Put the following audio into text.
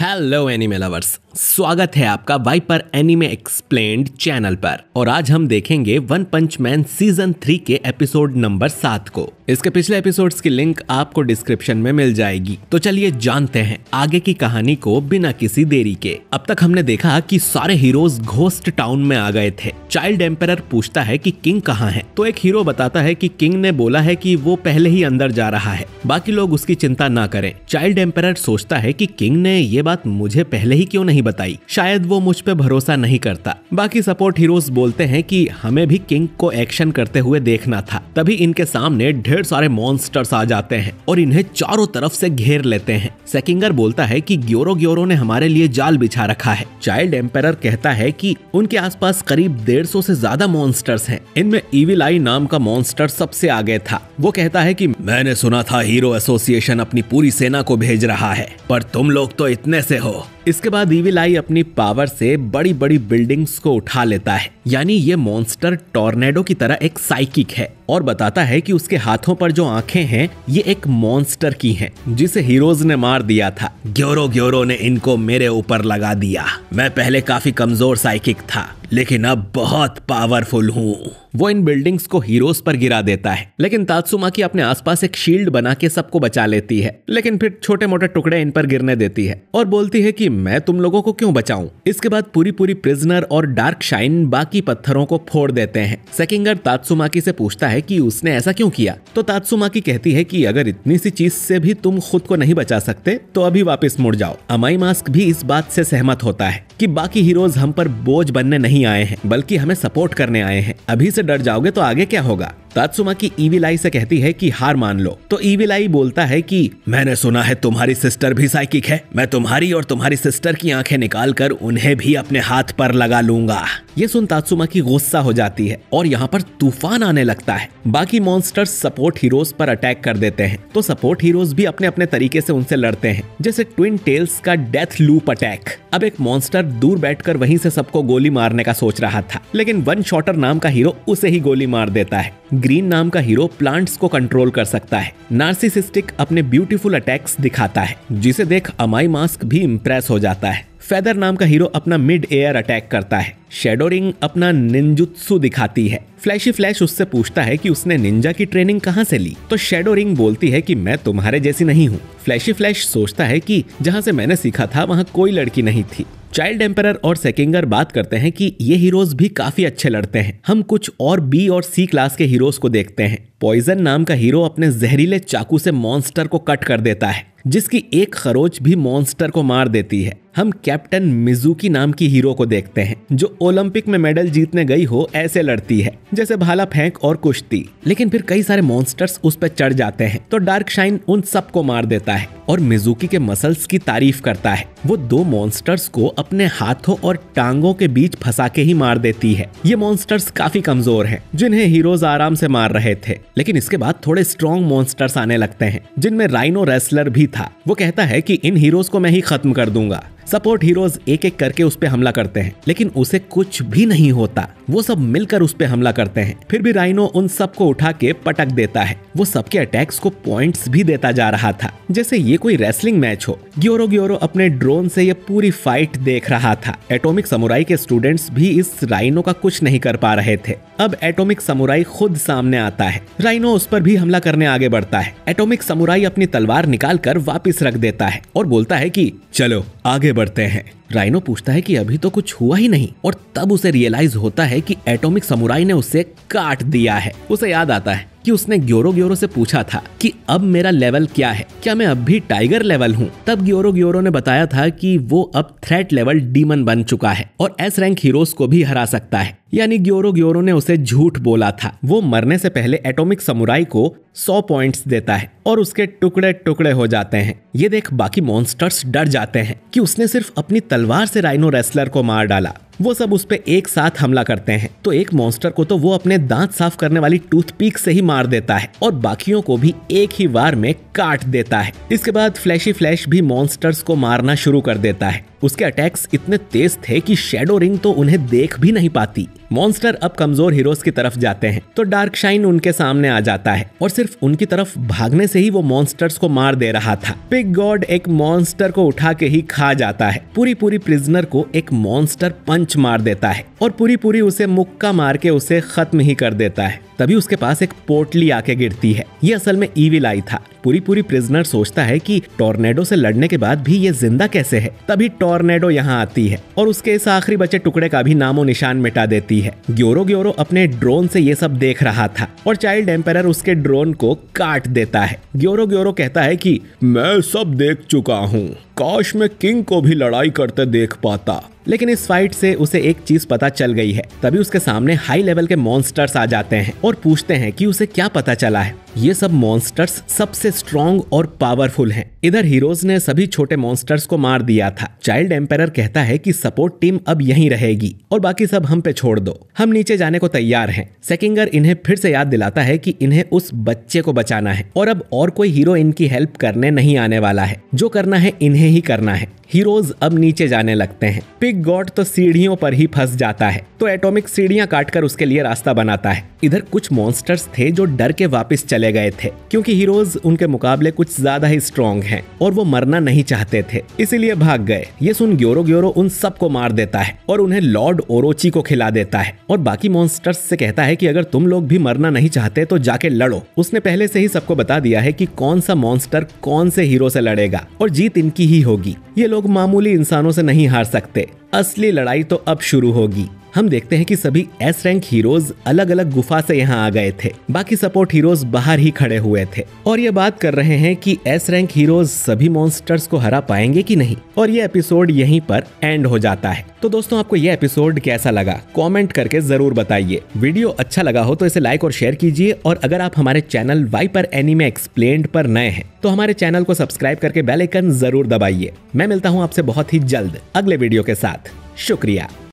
Hello anime lovers, स्वागत है आपका वाइपर एनिमे एक्सप्लेन्ड चैनल पर। और आज हम देखेंगे वन पंच मैन सीजन 3 के एपिसोड नंबर 7 को। इसके पिछले एपिसोड्स की लिंक आपको डिस्क्रिप्शन में मिल जाएगी। तो चलिए जानते हैं आगे की कहानी को बिना किसी देरी के। अब तक हमने देखा कि सारे हीरोज घोस्ट टाउन में आ गए थे। चाइल्ड एम्परर पूछता है कि किंग कहाँ है, तो एक हीरो बताता है कि किंग ने बोला है कि वो पहले ही अंदर जा रहा है, बाकी लोग उसकी चिंता ना करें। चाइल्ड एम्परर सोचता है कि किंग ने ये बात मुझे पहले ही क्यों नहीं बताई, शायद वो मुझ पे भरोसा नहीं करता। बाकी सपोर्ट हीरोज बोलते हैं कि हमें भी किंग को एक्शन करते हुए देखना था। तभी इनके सामने ढेर सारे मॉन्स्टर्स आ जाते हैं और इन्हें चारों तरफ से घेर लेते हैं। सेकिंगर बोलता है कि ग्योरो ने हमारे लिए जाल बिछा रखा है। चाइल्ड एम्परर कहता है कि उनके आसपास करीब 150 से ज्यादा मॉन्स्टर्स हैं। इनमें इविल आई नाम का मॉन्स्टर सबसे आगे था। वो कहता है कि मैंने सुना था हीरो एसोसिएशन अपनी पूरी सेना को भेज रहा है, पर तुम लोग तो इतने से हो। इसके बाद इविल आई अपनी पावर से बड़ी बड़ी बिल्डिंग्स को उठा लेता है। यानी ये मॉन्स्टर टॉर्नेडो की तरह एक साइकिक है और बताता है कि उसके हाथों पर जो आंखें हैं ये एक मॉन्स्टर की हैं, जिसे हीरोज ने मार दिया था। ग्योरो ने इनको मेरे ऊपर लगा दिया। मैं पहले काफी कमजोर साइकिक था, लेकिन अब बहुत पावरफुल हूँ। वो इन बिल्डिंग्स को हीरोज पर गिरा देता है, लेकिन तात्सुमाकी अपने आसपास एक शील्ड बना के सबको बचा लेती है, लेकिन फिर छोटे मोटे टुकड़े इन पर गिरने देती है और बोलती है कि मैं तुम लोगों को क्यों बचाऊं। इसके बाद पूरी प्रिजनर और डार्क शाइन बाकी पत्थरों को फोड़ देते हैं। सेकिंगर तात्सुमाकी से पूछता है कि उसने ऐसा क्यों किया, तो तात्सुमाकी कहती है कि अगर इतनी सी चीज से भी तुम खुद को नहीं बचा सकते तो अभी वापस मुड़ जाओ। अमाई मास्क भी इस बात से सहमत होता है कि बाकी हीरोज हम पर बोझ बनने नहीं आए हैं, बल्कि हमें सपोर्ट करने आए हैं। अभी से डर जाओगे तो आगे क्या होगा। तात्सुमाकी इविल आई से कहती है कि हार मान लो, तो इविल आई बोलता है कि मैंने सुना है तुम्हारी सिस्टर भी साइकिक है। मैं तुम्हारी और तुम्हारी सिस्टर की आंखें निकालकर उन्हें भी अपने हाथ पर लगा लूंगा। ये सुन तात्सुमाकी गुस्सा हो जाती है और यहाँ पर तूफान आने लगता है। बाकी मॉन्स्टर्स सपोर्ट हीरोज पर अटैक कर देते हैं, तो सपोर्ट हीरोज भी अपने अपने तरीके से उनसे लड़ते हैं, जैसे ट्विन टेल्स का डेथ लूप अटैक। अब एक मॉन्स्टर दूर बैठकर वहीं से सबको गोली मारने का सोच रहा था, लेकिन वन शॉटर नाम का हीरो उसे ही गोली मार देता है। ग्रीन नाम का हीरो प्लांट्स को कंट्रोल कर सकता है। नार्सिसिस्टिक अपने ब्यूटीफुल अटैक्स दिखाता है, जिसे देख अमाई मास्क भी इम्प्रेस हो जाता है। फेदर नाम का हीरो अपना मिड एयर अटैक करता है। शैडो रिंग अपना निंजुत्सु दिखाती है। फ्लैशी फ्लैश उससे पूछता है कि उसने निंजा की ट्रेनिंग कहाँ से ली, तो शैडो रिंग बोलती है कि मैं तुम्हारे जैसी नहीं हूँ। फ्लैशी फ्लैश सोचता है कि जहाँ से मैंने सीखा था वहाँ कोई लड़की नहीं थी। चाइल्ड एम्परर और सेकिंगर बात करते हैं कि ये हीरोज भी काफी अच्छे लड़ते हैं। हम कुछ और बी और सी क्लास के हीरोज को देखते हैं। पॉइजन नाम का हीरो अपने जहरीले चाकू से मॉन्स्टर को कट कर देता है, जिसकी एक खरोच भी मॉन्स्टर को मार देती है। हम कैप्टन मिजुकी नाम की हीरो को देखते हैं, जो ओलंपिक में मेडल जीतने गई हो ऐसे लड़ती है, जैसे भाला फेंक और कुश्ती। लेकिन फिर कई सारे मॉन्स्टर्स उस पर चढ़ जाते हैं, तो डार्क शाइन उन सबको मार देता है और मिजुकी के मसल्स की तारीफ करता है। वो दो मॉन्स्टर्स को अपने हाथों और टांगों के बीच फंसा के ही मार देती है। ये मॉन्स्टर्स काफी कमजोर हैं, जिन्हें हीरोज आराम से मार रहे थे। लेकिन इसके बाद थोड़े स्ट्रॉन्ग मॉन्स्टर्स आने लगते हैं, जिनमें राइनो रेसलर भी था। वो कहता है कि इन हीरोज को मैं ही खत्म कर दूंगा। सपोर्ट हीरोज एक एक करके उस पे हमला करते हैं, लेकिन उसे कुछ भी नहीं होता। वो सब मिलकर उस पे हमला करते हैं, फिर भी राइनो उन सबको उठा के पटक देता है। वो सबके अटैक्स को पॉइंट्स भी देता जा रहा था, जैसे ये कोई रेसलिंग मैच हो। ग्योरो अपने ड्रोन से ये पूरी फाइट देख रहा था। एटॉमिक समुराई के स्टूडेंट्स भी इस राइनो का कुछ नहीं कर पा रहे थे। अब एटॉमिक समुराई खुद सामने आता है। राइनो उस पर भी हमला करने आगे बढ़ता है। एटॉमिक समुराई अपनी तलवार निकाल कर वापिस रख देता है और बोलता है कि चलो आगे बढ़ते हैं। राइनो पूछता है कि अभी तो कुछ हुआ ही नहीं, और तब उसे रियलाइज होता है कि एटॉमिक समुराई ने उसे काट दिया है। उसे याद आता है कि उसने ग्योरो से पूछा था कि अब मेरा लेवल क्या है, क्या मैं अब भी टाइगर लेवल हूँ। तब ग्योरो ने बताया था कि वो अब थ्रेट लेवल डीमन बन चुका है और एस रैंक हीरोज को भी हरा सकता है। यानी ग्योरो ने उसे झूठ बोला था। वो मरने से पहले एटॉमिक समुराई को 100 पॉइंट्स देता है और उसके टुकड़े टुकड़े हो जाते हैं। ये देख बाकी मॉन्स्टर्स डर जाते हैं कि उसने सिर्फ अपनी तलवार से राइनो रेसलर को मार डाला। वो सब उस पे एक साथ हमला करते हैं, तो एक मॉन्स्टर को तो वो अपने दांत साफ करने वाली टूथपिक से ही मार देता है और बाकियों को भी एक ही बार में काट देता है। इसके बाद फ्लैशी फ्लैश भी मॉन्स्टर्स को मारना शुरू कर देता है। उसके अटैक्स इतने तेज थे कि शैडो रिंग तो उन्हें देख भी नहीं पाती। मॉन्स्टर अब कमजोर हीरोज की तरफ जाते हैं तो डार्कशाइन उनके सामने आ जाता है और सिर्फ उनकी तरफ भागने से ही वो मॉन्स्टर्स को मार दे रहा था। पिग गॉड एक मॉन्स्टर को उठा के ही खा जाता है। पूरी प्रिजनर को एक मॉन्स्टर पंच मार देता है और पूरी उसे मुक्का मार के उसे खत्म ही कर देता है। तभी उसके पास एक पोटली आके गिरती है। ये असल में ईविल आई था। पूरी प्रिजनर सोचता है कि टॉर्नेडो से लड़ने के बाद भी ये जिंदा कैसे है। तभी टॉर्नेडो यहाँ आती है और उसके इस आखिरी बचे टुकड़े का भी नामो निशान मिटा देती है। ग्योरो अपने ड्रोन से ये सब देख रहा था और चाइल्ड एम्पायर उसके ड्रोन को काट देता है। ग्योरो कहता है कि मैं सब देख चुका हूँ, काश मैं किंग को भी लड़ाई करते देख पाता। लेकिन इस फाइट से उसे एक चीज पता चल गई है। तभी उसके सामने हाई लेवल के मॉन्स्टर्स आ जाते हैं और पूछते हैं कि उसे क्या पता चला है। ये सब मॉन्स्टर्स सबसे स्ट्रॉन्ग और पावरफुल हैं। इधर हीरोज ने सभी छोटे मॉन्स्टर्स को मार दिया था। चाइल्ड एम्पायर कहता है कि सपोर्ट टीम अब यहीं रहेगी और बाकी सब हम पे छोड़ दो, हम नीचे जाने को तैयार हैं। सेकिंगर इन्हें फिर से याद दिलाता है कि इन्हें उस बच्चे को बचाना है और अब और कोई हीरो इनकी हेल्प करने नहीं आने वाला है। जो करना है इन्हें ही करना है। हीरोज अब नीचे जाने लगते हैं। पिग गॉड तो सीढ़ियों पर ही फंस जाता है तो एटॉमिक सीढ़ियां काटकर उसके लिए रास्ता बनाता है। इधर कुछ मॉन्स्टर्स थे जो डर के वापस चले गए थे क्योंकि हीरोज उनके मुकाबले कुछ ज्यादा ही स्ट्रॉन्ग हैं और वो मरना नहीं चाहते थे, इसीलिए भाग गए। ये सुन ग्योरो उन सबको मार देता है और उन्हें लॉर्ड ओरोची को खिला देता है और बाकी मॉन्स्टर्स से कहता है कि अगर तुम लोग भी मरना नहीं चाहते तो जाके लड़ो। उसने पहले से ही सबको बता दिया है कि कौन सा मॉन्स्टर कौन से हीरो से लड़ेगा और जीत इनकी ही होगी। ये लोग मामूली इंसानों से नहीं हार सकते, असली लड़ाई तो अब शुरू होगी। हम देखते हैं कि सभी एस रैंक हीरोज अलग अलग गुफा से यहाँ आ गए थे। बाकी सपोर्ट हीरोज बाहर ही खड़े हुए थे और ये बात कर रहे हैं कि एस रैंक हीरोज सभी मॉन्स्टर्स को हरा पाएंगे कि नहीं। और ये एपिसोड यहीं पर एंड हो जाता है। तो दोस्तों, आपको ये एपिसोड कैसा लगा कमेंट करके जरूर बताइए। वीडियो अच्छा लगा हो तो इसे लाइक और शेयर कीजिए और अगर आप हमारे चैनल वाइपर एनीमे एक्सप्लेन्ड पर नए हैं तो हमारे चैनल को सब्सक्राइब करके बेल आइकन जरूर दबाइए। मैं मिलता हूँ आपसे बहुत ही जल्द अगले वीडियो के साथ। शुक्रिया।